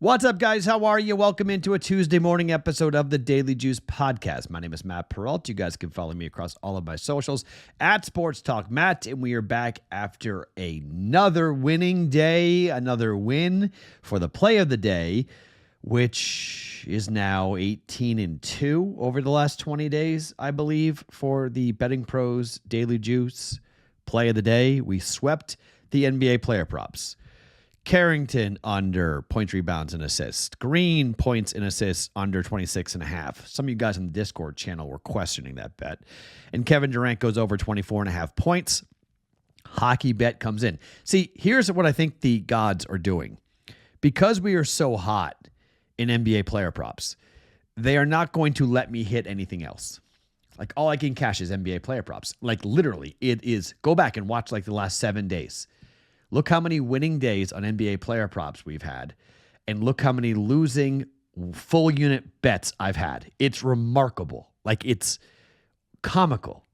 What's up, guys? How are you? Welcome into a Tuesday morning episode of the Daily Juice podcast. My name is Matt Perrault. You guys can follow me across all of my socials at Sports Talk Matt, and we are back after another winning day, another win for the play of the day, which is now 18-2 over the last 20 days, I believe, for the BettingPros Daily Juice play of the day. We swept the NBA player props. Carrington under points, rebounds, and assists. Green points and assists under 26.5. Some of you guys on the Discord channel were questioning that bet. And Kevin Durant goes over 24.5 points. Hockey bet comes in. See, here's what I think the gods are doing. Because we are so hot in NBA player props, they are not going to let me hit anything else. Like, all I can cash is NBA player props. Like, literally, it is. Go back and watch, like, the last 7 days. Look how many winning days on NBA player props we've had, and look how many losing full unit bets I've had. It's remarkable. Like, it's comical.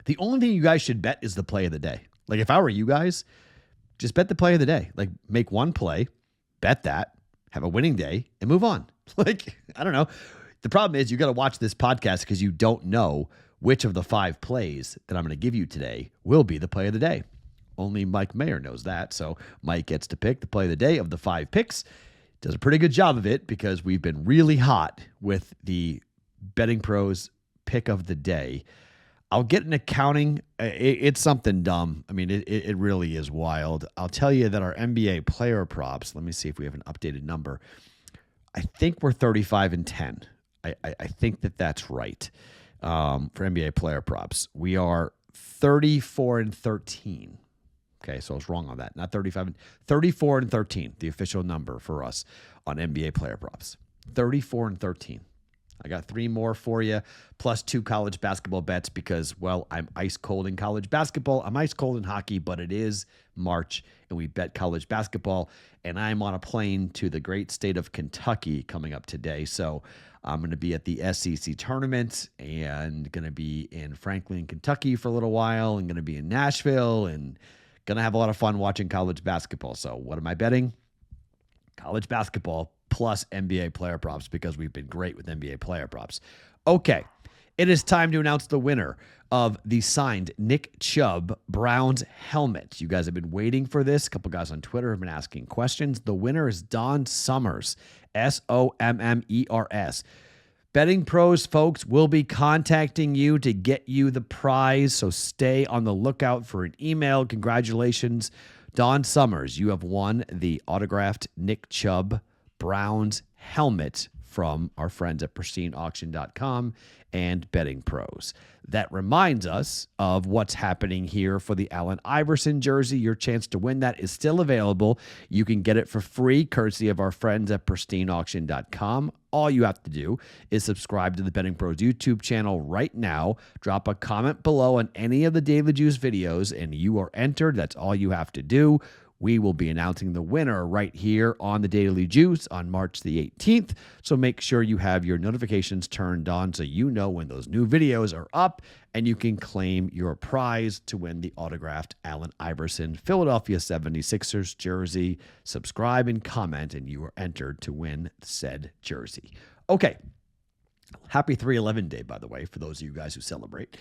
The only thing you guys should bet is the play of the day. Like, if I were you guys, just bet the play of the day. Like, make one play, bet that, have a winning day, and move on. Like, I don't know. The problem is you got to watch this podcast because you don't know which of the 5 plays that I'm going to give you today will be the play of the day. Only Mike Mayer knows that, so Mike gets to pick the play of the day of the 5 picks. Does a pretty good job of it because we've been really hot with the BettingPros pick of the day. I'll get an accounting. It's something dumb. I mean, it really is wild. I'll tell you that our NBA player props, let me see if we have an updated number. I think we're 35-10. I think that's right for NBA player props. We are 34-13. Okay, so I was wrong on that. Not 35, 34-13, the official number for us on NBA player props. 34-13. I got 3 more for you, plus 2 college basketball bets because, well, I'm ice cold in college basketball. I'm ice cold in hockey, but it is March, and we bet college basketball, and I'm on a plane to the great state of Kentucky coming up today. So I'm going to be at the SEC tournament and going to be in Franklin, Kentucky for a little while, and going to be in Nashville, and going to have a lot of fun watching college basketball. So what am I betting? College basketball plus NBA player props because we've been great with NBA player props. Okay, it is time to announce the winner of the signed Nick Chubb Browns helmet. You guys have been waiting for this. A couple guys on Twitter have been asking questions. The winner is Don Summers, Sommers. BettingPros folks will be contacting you to get you the prize, so stay on the lookout for an email. Congratulations, Don Summers. You have won the autographed Nick Chubb Browns helmet from our friends at pristineauction.com and BettingPros. That reminds us of what's happening here for the Allen Iverson jersey. Your chance to win that is still available. You can get it for free, courtesy of our friends at pristineauction.com. All you have to do is subscribe to the BettingPros YouTube channel right now. Drop a comment below on any of the Daily Juice videos, and you are entered. That's all you have to do. We will be announcing the winner right here on the Daily Juice on March the 18th. So make sure you have your notifications turned on so you know when those new videos are up and you can claim your prize to win the autographed Allen Iverson Philadelphia 76ers jersey. Subscribe and comment and you are entered to win said jersey. Okay. Happy 3/11 day, by the way, for those of you guys who celebrate.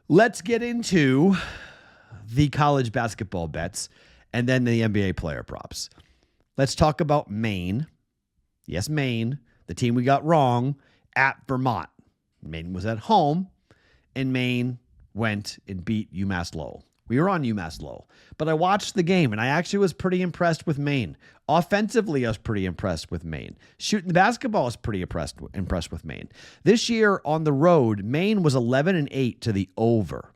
Let's get into the college basketball bets and then the NBA player props. Let's talk about Maine. Yes, Maine, the team we got wrong, at Vermont. Maine was at home, and Maine went and beat UMass Lowell. We were on UMass Lowell. But I watched the game, and I actually was pretty impressed with Maine. Offensively, I was pretty impressed with Maine. Shooting the basketball, I was pretty impressed with Maine. This year on the road, Maine was 11-8 to the over.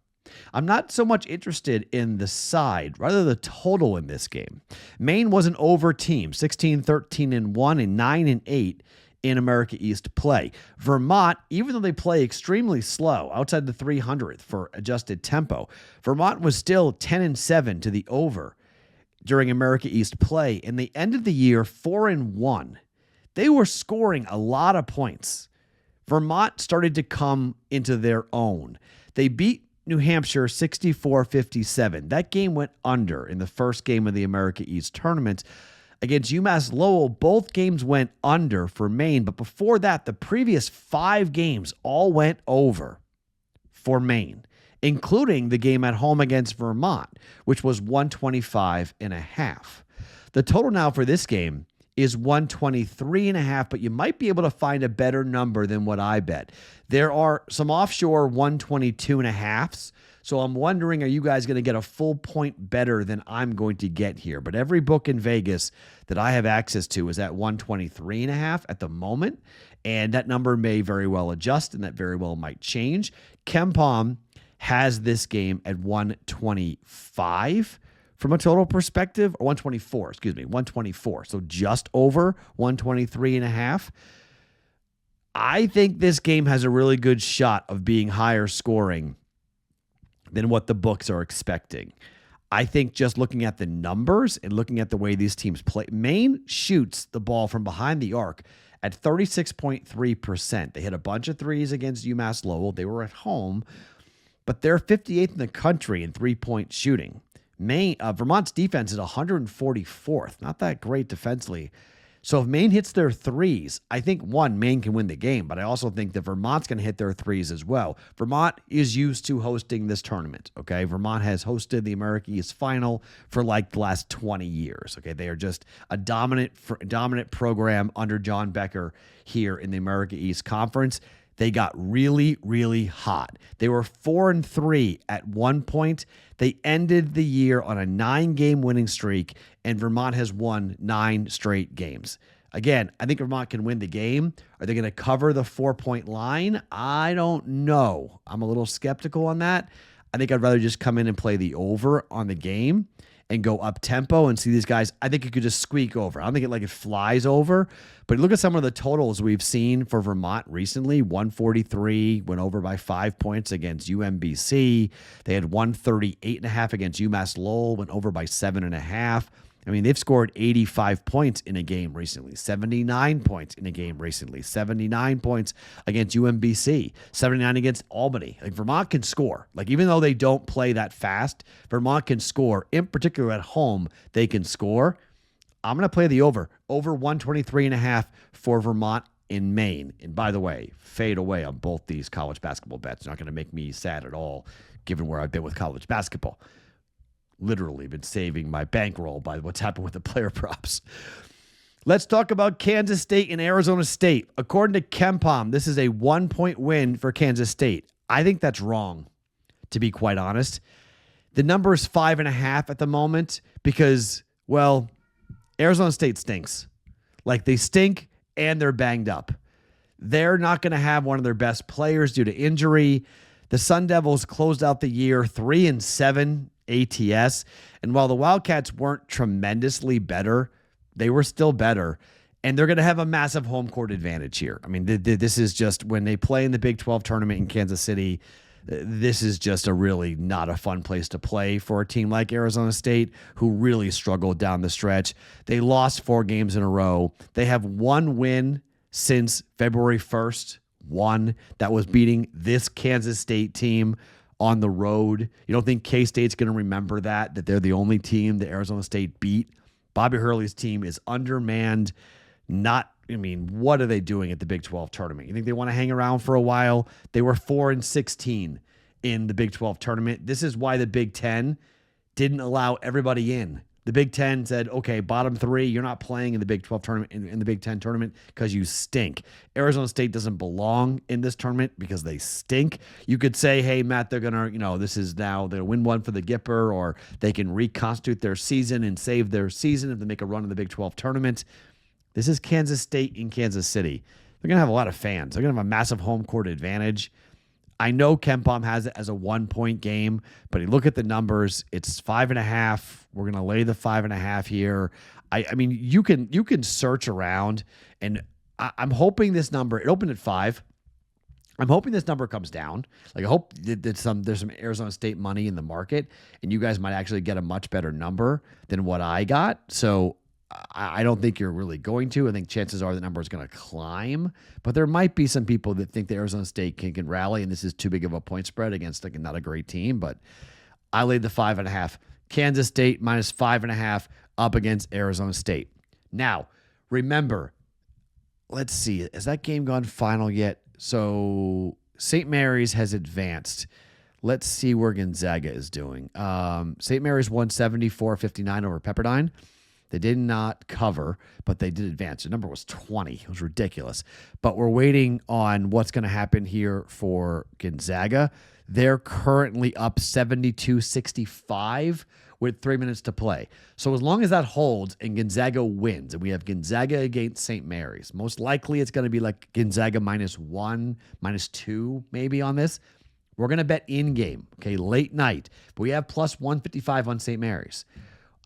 I'm not so much interested in the side, rather the total in this game. Maine was an over team, 16-13-1 and 9-8 in America East play. Vermont, even though they play extremely slow, outside the 300th for adjusted tempo, Vermont was still 10-7 to the over during America East play, and they ended the year 4-1. They were scoring a lot of points. Vermont started to come into their own. They beat New Hampshire 64-57. That game went under in the first game of the America East tournament. Against UMass Lowell, both games went under for Maine, but before that, the previous 5 games all went over for Maine, including the game at home against Vermont, which was 125.5. The total now for this game is 123.5, but you might be able to find a better number than what I bet. There are some offshore 122.5s, so I'm wondering, are you guys going to get a full point better than I'm going to get here? But every book in Vegas that I have access to is at 123.5 at the moment, and that number may very well adjust, and that very well might change. KenPom has this game at 125 from a total perspective, or 124. So just over 123.5. I think this game has a really good shot of being higher scoring than what the books are expecting. I think just looking at the numbers and looking at the way these teams play, Maine shoots the ball from behind the arc at 36.3%. They hit a bunch of threes against UMass Lowell. They were at home, but they're 58th in the country in three-point shooting. Vermont's defense is 144th. Not that great defensively. So if Maine hits their threes, I think, one, Maine can win the game, but I also think that Vermont's going to hit their threes as well. Vermont is used to hosting this tournament, okay? Vermont has hosted the America East Final for like the last 20 years, okay? They are just a dominant program under John Becker here in the America East Conference. They got really, really hot. They were 4-3 at one point. They ended the year on a 9-game winning streak, and Vermont has won 9 straight games. Again, I think Vermont can win the game. Are they going to cover the 4-point line? I don't know. I'm a little skeptical on that. I think I'd rather just come in and play the over on the game and go up tempo and see these guys. I think it could just squeak over. I don't think it flies over, but look at some of the totals we've seen for Vermont recently. 143 went over by 5 points against UMBC. They had 138.5 against UMass Lowell, went over by 7.5. I mean, they've scored 85 points in a game recently, 79 points in a game recently, 79 points against UMBC, 79 against Albany. Like, Vermont can score. Like, even though they don't play that fast, Vermont can score. In particular at home, they can score. I'm going to play the over 123.5 for Vermont in Maine. And by the way, fade away on both these college basketball bets. Not going to make me sad at all, given where I've been with college basketball. Literally been saving my bankroll by what's happened with the player props. Let's talk about Kansas State and Arizona State. According to KenPom, this is a 1-point win for Kansas State. I think that's wrong, to be quite honest. The number is 5.5 at the moment because, well, Arizona State stinks. Like, they stink and they're banged up. They're not going to have one of their best players due to injury. The Sun Devils closed out the year 3-7 ATS. And while the Wildcats weren't tremendously better, they were still better. And they're going to have a massive home court advantage here. I mean, this is just, when they play in the Big 12 tournament in Kansas City, this is just a really not a fun place to play for a team like Arizona State, who really struggled down the stretch. They lost 4 games in a row. They have one win since February 1st. One that was beating this Kansas State team on the road. You don't think K-State's going to remember that they're the only team that Arizona State beat? Bobby Hurley's team is undermanned. What are they doing at the Big 12 tournament? You think they want to hang around for a while? They were 4-16 in the Big 12 tournament. This is why the Big 10 didn't allow everybody in. The Big 10 said, okay, bottom 3, you're not playing in the Big 12 tournament, in the Big 10 tournament, because you stink. Arizona State doesn't belong in this tournament because they stink. You could say, hey, Matt, they're going to, this is now, they'll win one for the Gipper, or they can reconstitute their season and save their season if they make a run in the Big 12 tournament. This is Kansas State in Kansas City. They're going to have a lot of fans. They're going to have a massive home court advantage. I know KenPom has it as a 1-point game, but you look at the numbers, it's 5.5. We're going to lay the 5.5 here. I mean, you can search around, and I'm hoping this number, it opened at 5. I'm hoping this number comes down. Like, I hope that there's some Arizona State money in the market, and you guys might actually get a much better number than what I got. So I don't think you're really going to. I think chances are the number is going to climb, but there might be some people that think that Arizona State can rally, and this is too big of a point spread against not a great team. But I laid the 5.5. Kansas State minus 5.5 up against Arizona State. Now, remember, let's see, has that game gone final yet? So St. Mary's has advanced. Let's see where Gonzaga is doing. St. Mary's won 74-59 over Pepperdine. They did not cover, but they did advance. The number was 20. It was ridiculous. But we're waiting on what's going to happen here for Gonzaga. They're currently up 72-65 with 3 minutes to play. So as long as that holds and Gonzaga wins, and we have Gonzaga against St. Mary's, most likely it's going to be like Gonzaga -1, -2 maybe on this. We're going to bet in-game, okay, late night. But we have plus 155 on St. Mary's.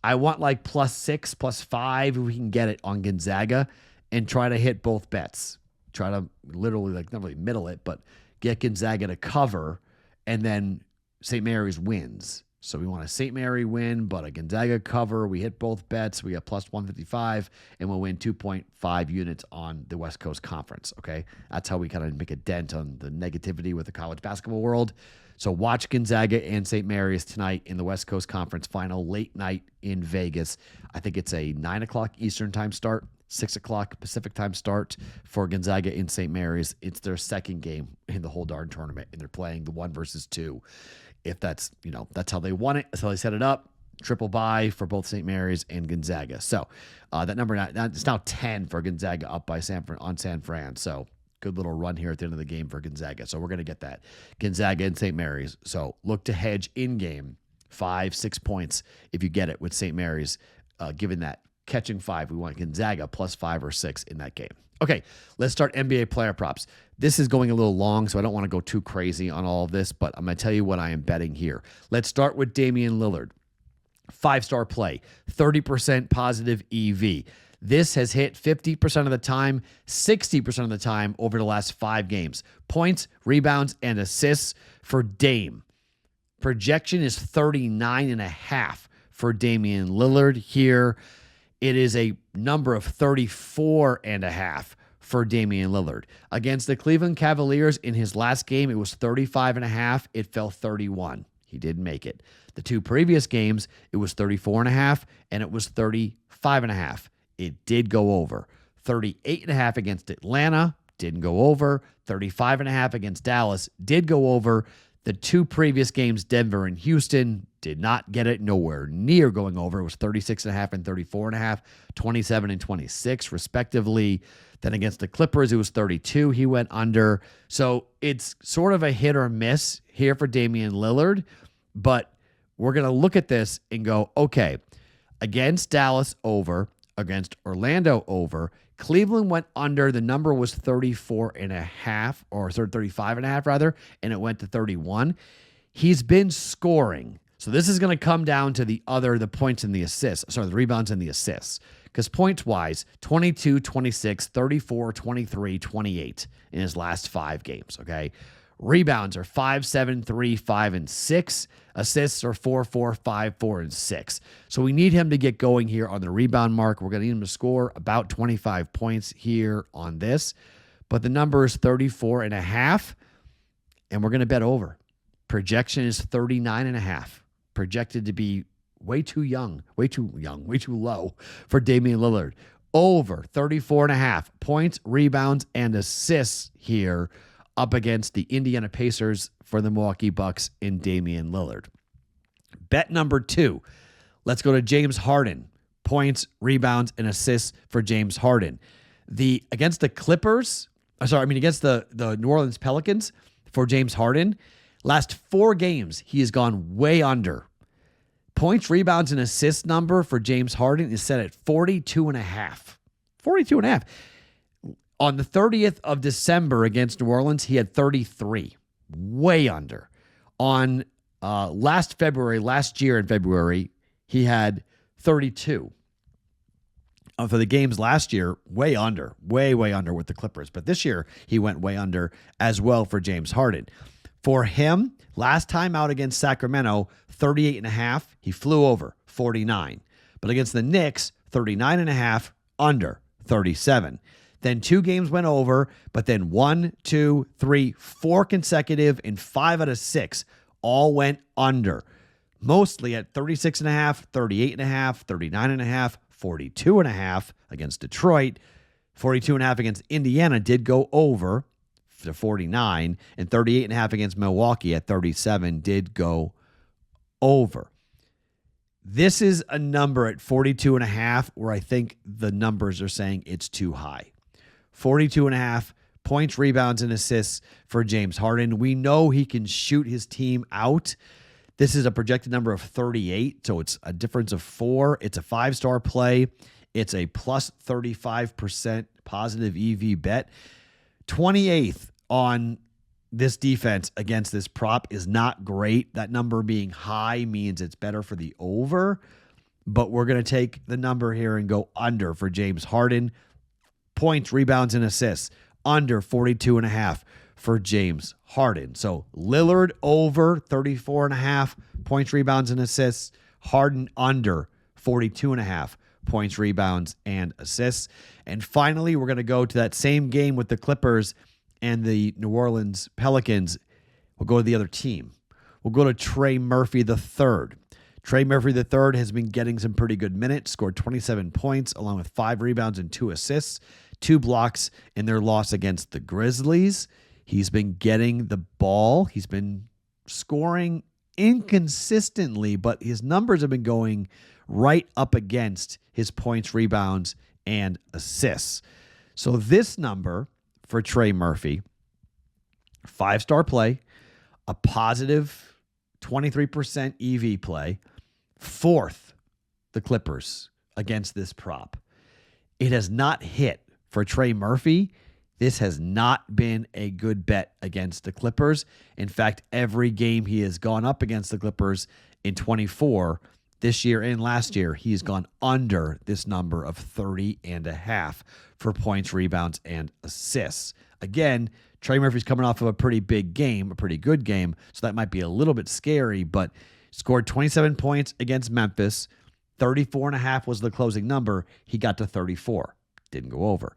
I want like +6, +5 if we can get it on Gonzaga and try to hit both bets. Try to literally, like, not really middle it, but get Gonzaga to cover, and then St. Mary's wins. So we want a St. Mary win, but a Gonzaga cover. We hit both bets. We got plus 155, and we'll win 2.5 units on the West Coast Conference, okay? That's how we kind of make a dent on the negativity with the college basketball world. So watch Gonzaga and St. Mary's tonight in the West Coast Conference final, late night in Vegas. I think it's a 9 o'clock Eastern time start, 6 o'clock Pacific time start for Gonzaga in St. Mary's. It's their second game in the whole darn tournament, and they're playing the 1 versus 2. If that's, that's how they want it. That's how they set it up. Triple buy for both St. Mary's and Gonzaga. So that number, it's now 10 for Gonzaga up by San Fran. So good little run here at the end of the game for Gonzaga. So we're going to get that. Gonzaga and St. Mary's. So look to hedge in-game 5-6 points if you get it with St. Mary's, given that catching 5. We want Gonzaga plus 5 or 6 in that game. Okay, let's start NBA player props. This is going a little long, so I don't want to go too crazy on all of this, but I'm going to tell you what I am betting here. Let's start with Damian Lillard. 5-star play, 30% positive EV. This has hit 50% of the time, 60% of the time over the last 5 games. Points, rebounds, and assists for Dame. Projection is 39.5 for Damian Lillard here. It is a number of 34.5 for Damian Lillard. Against the Cleveland Cavaliers in his last game, it was 35.5. It fell 31. He didn't make it. The 2 previous games, it was 34.5 and it was 35.5. It did go over. 38.5 against Atlanta, didn't go over. 35.5 against Dallas, did go over. The 2 previous games, Denver and Houston, did not get it, nowhere near going over. It was 36.5 and 34.5, 27 and 26, respectively. Then against the Clippers, it was 32. He went under. So it's sort of a hit or miss here for Damian Lillard. But we're going to look at this and go, okay, against Dallas, over. Against Orlando, over. Cleveland went under. The number was 34.5 or 35.5 rather, and it went to 31. He's been scoring. So this is going to come down to the points and the assists. Sorry, the rebounds and the assists. Because points-wise, 22, 26, 34, 23, 28 in his last 5 games, okay? Rebounds are 5, 7, 3, 5, and 6. Assists are 4, 4, 5, 4, and 6. So we need him to get going here on the rebound mark. We're going to need him to score about 25 points here on this. But the number is 34.5, and we're going to bet over. Projection is 39.5. Projected to be way too low for Damian Lillard. Over 34.5 points, rebounds, and assists here up against the Indiana Pacers for the Milwaukee Bucks in Damian Lillard. Bet number 2. Let's go to James Harden. Points, rebounds, and assists for James Harden. Against the New Orleans Pelicans for James Harden, last 4 games, he has gone way under. Points, rebounds, and assist number for James Harden is set at 42.5. 42.5. On the 30th of December against New Orleans, he had 33. Way under. On last year in February, he had 32. For the games last year, way under. Way under with the Clippers. But this year, he went way under as well for James Harden. For him, last time out against Sacramento, 38.5. He flew over, 49. But against the Knicks, 39.5, under, 37. Then 2 games went over, but then 1, 2, 3, 4 consecutive, and 5 out of 6 all went under. Mostly at 36.5, 38.5, 39.5, 42.5 against Detroit. 42.5 against Indiana did go over to 49, and 38.5 against Milwaukee at 37 did go over. This is a number at 42.5 where I think the numbers are saying it's too high. 42.5 points, rebounds, and assists for James Harden. We know he can shoot his team out. This is a projected number of 38, so it's a difference of 4. It's a 5-star play. It's a plus 35% positive EV bet. 28th on this defense against this prop is not great. That number being high means it's better for the over, but we're going to take the number here and go under for James Harden. Points, rebounds, and assists under 42.5 for James Harden. So Lillard over 34.5 points, rebounds, and assists. Harden under 42.5 points, rebounds, and assists. And finally, we're going to go to that same game with the Clippers and the New Orleans Pelicans. We'll go to the other team. We'll go to Trey Murphy III. Trey Murphy III has been getting some pretty good minutes, scored 27 points along with 5 rebounds and 2 assists, 2 blocks in their loss against the Grizzlies. He's been getting the ball. He's been scoring inconsistently, but his numbers have been going right up against his points, rebounds, and assists. So this number for Trey Murphy, 5-star play, a positive 23% EV play, 4th, the Clippers against this prop. It has not hit for Trey Murphy. This has not been a good bet against the Clippers. In fact, every game he has gone up against the Clippers in 24 this year and last year, he's gone under this number of 30.5 for points, rebounds, and assists. Again, Trey Murphy's coming off of a pretty big game, a pretty good game, so that might be a little bit scary, but scored 27 points against Memphis. 34.5 was the closing number. He got to 34. Didn't go over.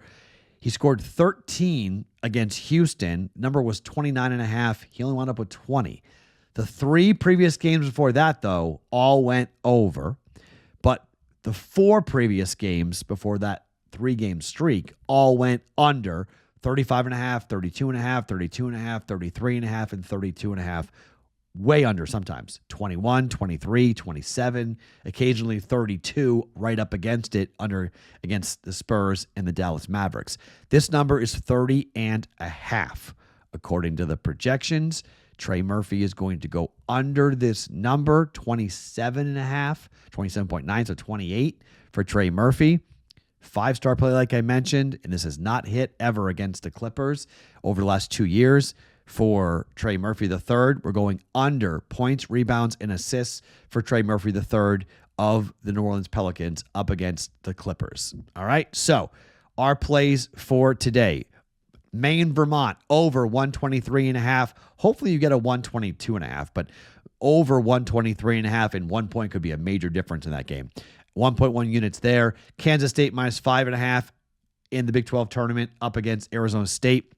He scored 13 against Houston. Number was 29.5. He only wound up with 20. The 3 previous games before that, though, all went over. But the 4 previous games before that 3-game streak all went under 35.5, 32.5, 32.5, 33.5, and 32.5. Way under sometimes. 21, 23, 27, occasionally 32, right up against it, under against the Spurs and the Dallas Mavericks. This number is 30.5. According to the projections, Trey Murphy is going to go under this number, 27.5, 27.9, so 28 for Trey Murphy. 5-star play, like I mentioned, and this has not hit ever against the Clippers over the last 2 years. For Trey Murphy III, we're going under points, rebounds, and assists for Trey Murphy III of the New Orleans Pelicans up against the Clippers. All right, so our plays for today. Maine, Vermont, over 123.5. Hopefully you get a 122.5, but over 123.5, and 1 point could be a major difference in that game. 1.1 units there. Kansas State minus 5.5 in the Big 12 tournament up against Arizona State.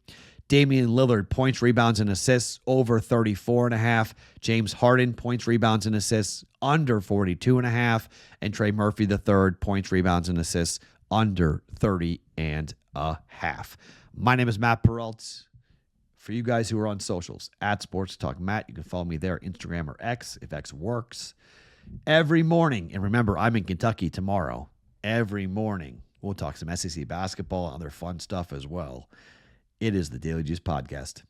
Damian Lillard, points, rebounds, and assists, over 34.5. James Harden, points, rebounds, and assists, under 42.5. And Trey Murphy III, points, rebounds, and assists, under 30.5. My name is Matt Perrault. For you guys who are on socials, at Sports Talk Matt, you can follow me there, Instagram or X, if X works. Every morning, and remember, I'm in Kentucky tomorrow. Every morning, we'll talk some SEC basketball and other fun stuff as well. It is the Daily Juice Podcast.